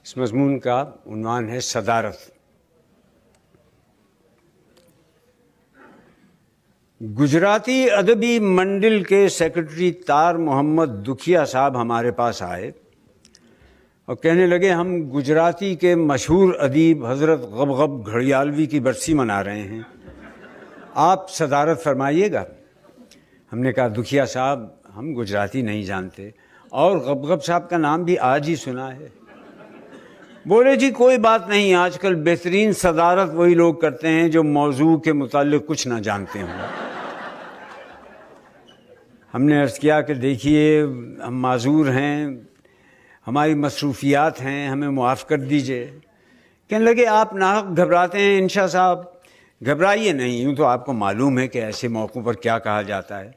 اس مضمون کا عنوان ہے صدارت۔ گجراتی ادبی منڈل کے سیکرٹری تار محمد دکھیا صاحب ہمارے پاس آئے اور کہنے لگے ہم گجراتی کے مشہور ادیب حضرت غبغب گھڑیالوی کی برسی منا رہے ہیں، آپ صدارت فرمائیے گا۔ ہم نے کہا دکھیا صاحب ہم گجراتی نہیں جانتے اور غبغب صاحب کا نام بھی آج ہی سنا ہے۔ بولے جی کوئی بات نہیں، آج کل بہترین صدارت وہی لوگ کرتے ہیں جو موضوع کے متعلق کچھ نہ جانتے ہوں۔ ہم نے عرض کیا کہ دیکھیے ہم معذور ہیں، ہماری مصروفیات ہیں، ہمیں معاف کر دیجئے۔ کہنے لگے آپ ناحق گھبراتے ہیں انشاء صاحب، گھبرائیے نہیں، یوں تو آپ کو معلوم ہے کہ ایسے موقعوں پر کیا کہا جاتا ہے۔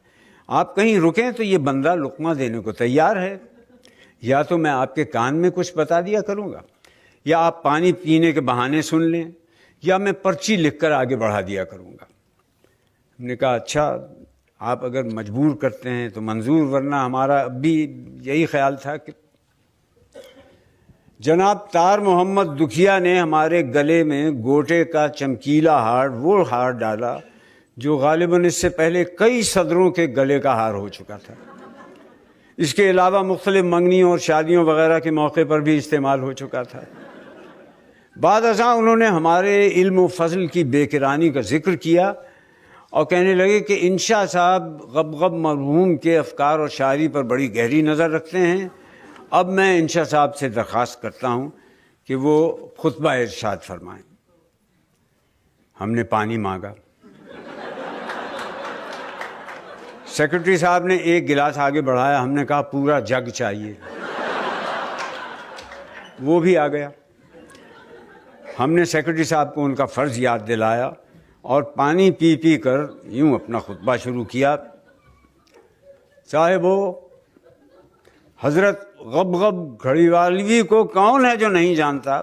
آپ کہیں رکیں تو یہ بندہ لقمہ دینے کو تیار ہے، یا تو میں آپ کے کان میں کچھ بتا دیا کروں گا، یا آپ پانی پینے کے بہانے سن لیں، یا میں پرچی لکھ کر آگے بڑھا دیا کروں گا۔ ہم نے کہا اچھا آپ اگر مجبور کرتے ہیں تو منظور، ورنہ ہمارا اب بھی یہی خیال تھا کہ جناب تار محمد دکھیا نے ہمارے گلے میں گوٹے کا چمکیلا ہار، وہ ہار ڈالا جو غالباً اس سے پہلے کئی صدروں کے گلے کا ہار ہو چکا تھا۔ اس کے علاوہ مختلف منگنیوں اور شادیوں وغیرہ کے موقع پر بھی استعمال ہو چکا تھا۔ بعد ازاں انہوں نے ہمارے علم و فضل کی بے کرانی کا ذکر کیا اور کہنے لگے کہ انشاء صاحب غبغب مرحوم کے افکار اور شاعری پر بڑی گہری نظر رکھتے ہیں، اب میں انشاء صاحب سے درخواست کرتا ہوں کہ وہ خطبہ ارشاد فرمائیں۔ ہم نے پانی مانگا، سیکرٹری صاحب نے ایک گلاس آگے بڑھایا، ہم نے کہا پورا جگ چاہیے، وہ بھی آ گیا۔ ہم نے سیکرٹری صاحب کو ان کا فرض یاد دلایا اور پانی پی پی کر یوں اپنا خطبہ شروع کیا۔ صاحبو، حضرت غبغب گھڑیالوی کو کون ہے جو نہیں جانتا؟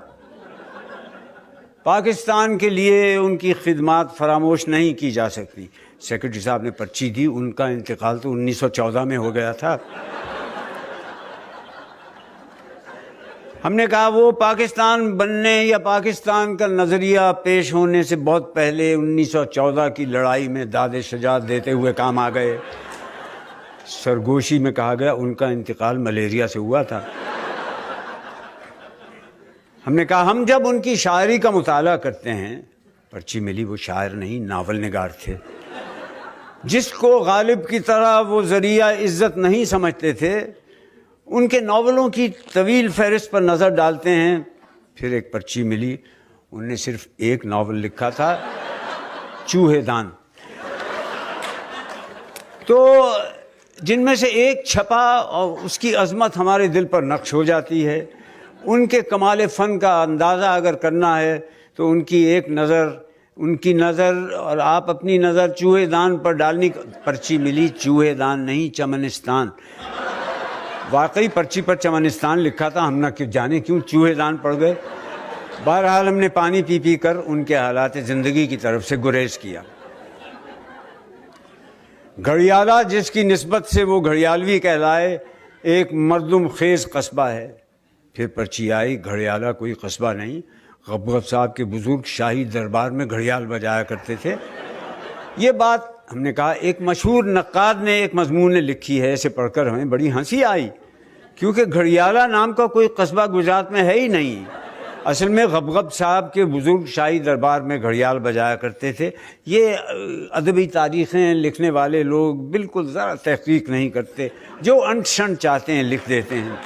پاکستان کے لیے ان کی خدمات فراموش نہیں کی جا سکتی۔ سیکرٹری صاحب نے پرچی دی، ان کا انتقال تو 1914 میں ہو گیا تھا۔ ہم نے کہا وہ پاکستان بننے یا پاکستان کا نظریہ پیش ہونے سے بہت پہلے 1914 کی لڑائی میں داد شجاعت دیتے ہوئے کام آ گئے۔ سرگوشی میں کہا گیا ان کا انتقال ملیریا سے ہوا تھا۔ ہم نے کہا ہم جب ان کی شاعری کا مطالعہ کرتے ہیں، پرچی ملی وہ شاعر نہیں ناول نگار تھے، جس کو غالب کی طرح وہ ذریعہ عزت نہیں سمجھتے تھے، ان کے ناولوں کی طویل فہرست پر نظر ڈالتے ہیں۔ پھر ایک پرچی ملی، انہوں نے صرف ایک ناول لکھا تھا، چوہے دان، تو جن میں سے ایک چھپا اور اس کی عظمت ہمارے دل پر نقش ہو جاتی ہے۔ ان کے کمال فن کا اندازہ اگر کرنا ہے تو ان کی ایک نظر، ان کی نظر اور آپ اپنی نظر چوہے دان پر ڈالنی۔ پرچی ملی چوہے دان نہیں چمنستان، واقعی پرچی پر چمنستان لکھا تھا، ہم نہ جانے کیوں چوہے دان پڑ گئے۔ بہرحال ہم نے پانی پی پی کر ان کے حالات زندگی کی طرف سے گریز کیا۔ گھڑیالہ جس کی نسبت سے وہ گھڑیالوی کہلائے، ایک مردم خیز قصبہ ہے۔ پھر پرچی آئی، گھڑیالہ کوئی قصبہ نہیں، غبغب صاحب کے بزرگ شاہی دربار میں گھڑیال بجایا کرتے تھے۔ یہ بات ہم نے کہا ایک مشہور نقاد نے ایک مضمون نے لکھی ہے، اسے پڑھ کر ہمیں بڑی ہنسی آئی، کیونکہ گھڑیالہ نام کا کوئی قصبہ گجرات میں ہے ہی نہیں۔ اصل میں غبغب صاحب کے بزرگ شاہی دربار میں گھڑیال بجایا کرتے تھے۔ یہ ادبی تاریخیں لکھنے والے لوگ بالکل ذرا تحقیق نہیں کرتے، جو انٹ شنٹ چاہتے ہیں لکھ دیتے ہیں۔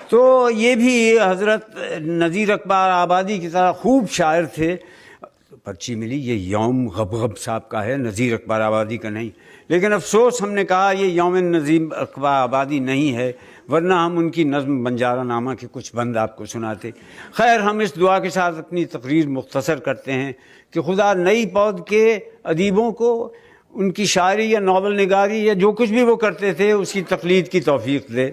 تو یہ بھی حضرت نذیر اقبال آبادی کی طرح خوب شاعر تھے۔ پرچی ملی یہ یوم غبغب صاحب کا ہے، نذیر اقبال آبادی کا نہیں، لیکن افسوس ہم نے کہا یہ یوم نذیر اقبال آبادی نہیں ہے، ورنہ ہم ان کی نظم بنجارہ نامہ کے کچھ بند آپ کو سناتے۔ خیر ہم اس دعا کے ساتھ اپنی تقریر مختصر کرتے ہیں کہ خدا نئی پود کے ادیبوں کو ان کی شاعری یا ناول نگاری یا جو کچھ بھی وہ کرتے تھے اس کی تقلید کی توفیق دے،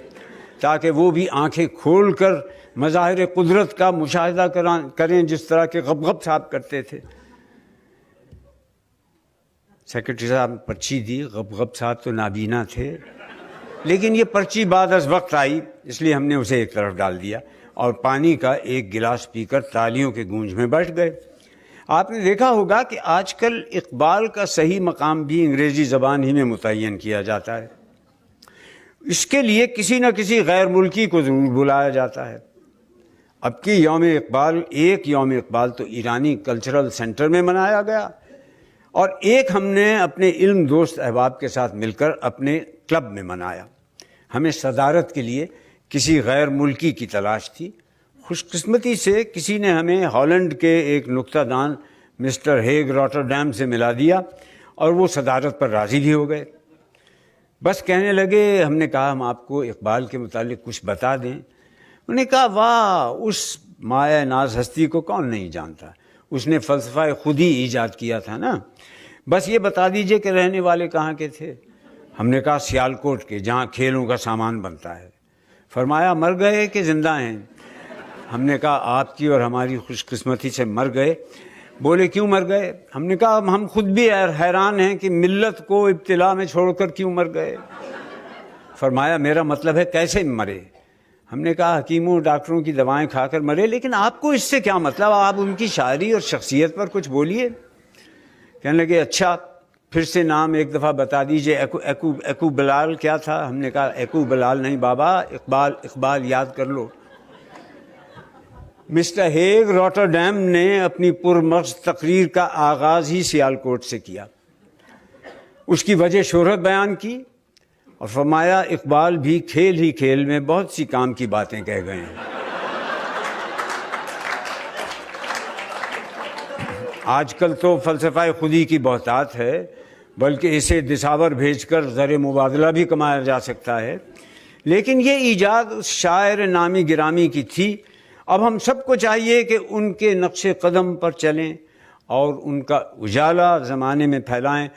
تاکہ وہ بھی آنکھیں کھول کر مظاہر قدرت کا مشاہدہ کریں جس طرح کے غبغب صاحب کرتے تھے۔ سیکرٹری صاحب نے پرچی دی، غبغب صاحب تو نابینا تھے، لیکن یہ پرچی بعد از وقت آئی، اس لیے ہم نے اسے ایک طرف ڈال دیا اور پانی کا ایک گلاس پی کر تالیوں کے گونج میں بیٹھ گئے۔ آپ نے دیکھا ہوگا کہ آج کل اقبال کا صحیح مقام بھی انگریزی زبان ہی میں متعین کیا جاتا ہے، اس کے لیے کسی نہ کسی غیر ملکی کو ضرور بلایا جاتا ہے۔ اب کی یوم اقبال، ایک یوم اقبال تو ایرانی کلچرل سینٹر میں منایا گیا، اور ایک ہم نے اپنے علم دوست احباب کے ساتھ مل کر اپنے کلب میں منایا۔ ہمیں صدارت کے لیے کسی غیر ملکی کی تلاش تھی۔ خوش قسمتی سے کسی نے ہمیں ہالینڈ کے ایک نکتہ دان مسٹر ہیگ راٹرڈیم سے ملا دیا، اور وہ صدارت پر راضی بھی ہو گئے۔ بس کہنے لگے، ہم نے کہا ہم آپ کو اقبال کے متعلق کچھ بتا دیں۔ انہوں نے کہا واہ، اس مایہ ناز ہستی کو کون نہیں جانتا، اس نے فلسفہ خود ہی ایجاد کیا تھا نا، بس یہ بتا دیجئے کہ رہنے والے کہاں کے تھے۔ ہم نے کہا سیالکوٹ کے، جہاں کھیلوں کا سامان بنتا ہے۔ فرمایا مر گئے کہ زندہ ہیں؟ ہم نے کہا آپ کی اور ہماری خوش قسمتی سے مر گئے۔ بولے کیوں مر گئے؟ ہم نے کہا ہم خود بھی حیران ہیں کہ ملت کو ابتلا میں چھوڑ کر کیوں مر گئے۔ فرمایا میرا مطلب ہے کیسے مرے؟ ہم نے کہا حکیموں ڈاکٹروں کی دوائیں کھا کر مرے، لیکن آپ کو اس سے کیا مطلب، آپ ان کی شاعری اور شخصیت پر کچھ بولیے۔ کہنے لگے اچھا پھر سے نام ایک دفعہ بتا دیجئے، ایکو بلال کیا تھا؟ ہم نے کہا ایکو بلال نہیں بابا، اقبال یاد کر لو۔ مسٹر ہیگ راٹرڈیم نے اپنی پرمغز تقریر کا آغاز ہی سیالکوٹ سے کیا، اس کی وجہ شہرت بیان کی، اور فرمایا اقبال بھی کھیل ہی کھیل میں بہت سی کام کی باتیں کہہ گئے ہیں۔ آج کل تو فلسفہ خودی کی بہتات ہے، بلکہ اسے دساور بھیج کر زر مبادلہ بھی کمایا جا سکتا ہے، لیکن یہ ایجاد اس شاعر نامی گرامی کی تھی۔ اب ہم سب کو چاہیے کہ ان کے نقش قدم پر چلیں اور ان کا اجالا زمانے میں پھیلائیں،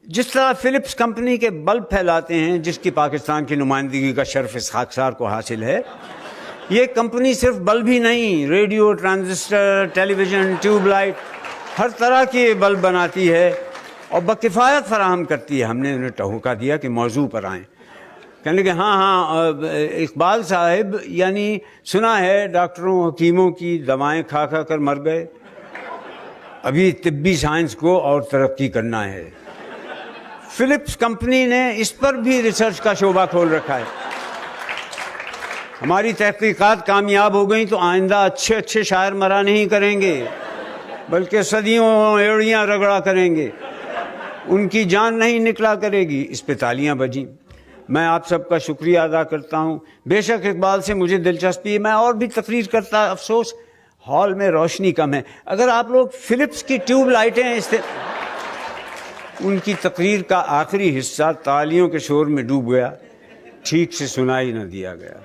جس طرح فلپس کمپنی کے بلب پھیلاتے ہیں، جس کی پاکستان کی نمائندگی کا شرف اس خاکسار کو حاصل ہے۔ یہ کمپنی صرف بلب ہی نہیں، ریڈیو، ٹرانزسٹر، ٹیلی ویژن، ٹیوب لائٹ، ہر طرح کی بلب بناتی ہے اور بکفایت فراہم کرتی ہے۔ ہم نے انہیں ٹہوکا دیا کہ موضوع پر آئیں۔ کہنے لگے ہاں اقبال صاحب، یعنی سنا ہے ڈاکٹروں حکیموں کی دوائیں کھا کھا کر مر گئے، ابھی طبی سائنس کو اور ترقی کرنا ہے۔ فلپس کمپنی نے اس پر بھی ریسرچ کا شعبہ کھول رکھا ہے۔ ہماری تحقیقات کامیاب ہو گئیں تو آئندہ اچھے اچھے شاعر مرا نہیں کریں گے، بلکہ صدیوں ایڑیاں رگڑا کریں گے، ان کی جان نہیں نکلا کرے گی۔ اس پہ تالیاں بجیں۔ میں آپ سب کا شکریہ ادا کرتا ہوں۔ بے شک اقبال سے مجھے دلچسپی ہے، میں اور بھی تقریر کرتا، افسوس ہال میں روشنی کم ہے۔ اگر آپ لوگ فلپس کی ٹیوب لائٹیں ان کی تقریر کا آخری حصہ تالیوں کے شور میں ڈوب گیا، ٹھیک سے سنائی نہ دیا گیا۔